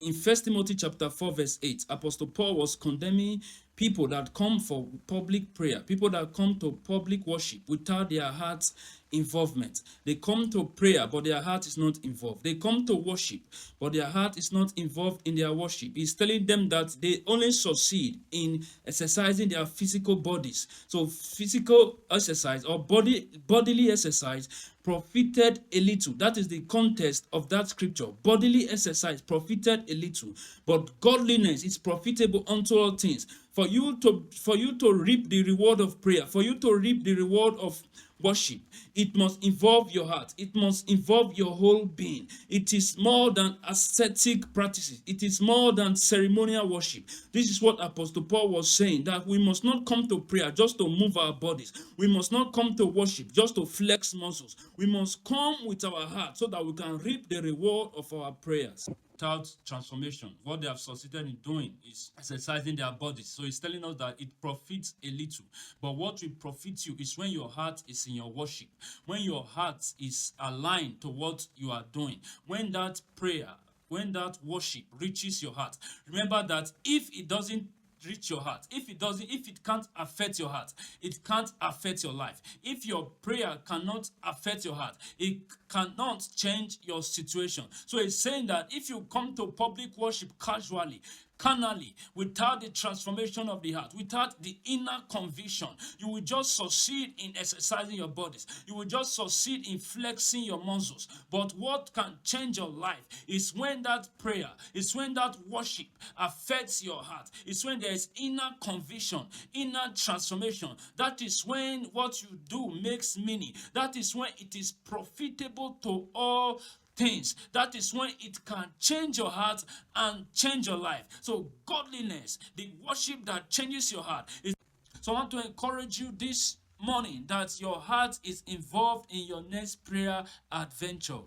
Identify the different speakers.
Speaker 1: In 1 Timothy chapter 4, verse 8, Apostle Paul was condemning people that come for public prayer, people that come to public worship without their heart's involvement. They come to prayer, but their heart is not involved. They come to worship, but their heart is not involved in their worship. He's telling them that they only succeed in exercising their physical bodies. So physical exercise or bodily exercise profited a little. That is the context of that scripture. Bodily exercise profited a little, but godliness is profitable unto all things. For you to reap the reward of prayer, for you to reap the reward of worship, it must involve your heart. It must involve your whole being. It is more than ascetic practices. It is more than ceremonial worship. This is what Apostle Paul was saying, that we must not come to prayer just to move our bodies. We must not come to worship just to flex muscles. We must come with our heart so that we can reap the reward of our prayers. Without transformation, what they have succeeded in doing is exercising their bodies. So he's telling us that it profits a little. But what will profit you is when your heart is in your worship, when your heart is aligned to what you are doing, when that prayer, when that worship reaches your heart. Remember that if it doesn't reach your heart, if it can't affect your heart, it can't affect your life. If your prayer cannot affect your heart, it cannot change your situation. So it's saying that if you come to public worship casually, carnally, without the transformation of the heart, without the inner conviction, you will just succeed in exercising your bodies. You will just succeed in flexing your muscles. But what can change your life is when that prayer, is when that worship affects your heart. It's when there is inner conviction, inner transformation. That is when what you do makes meaning. That is when it is profitable to all things. That is when it can change your heart and change your life. So godliness, the worship that changes your heart. So I want to encourage you this morning that your heart is involved in your next prayer adventure.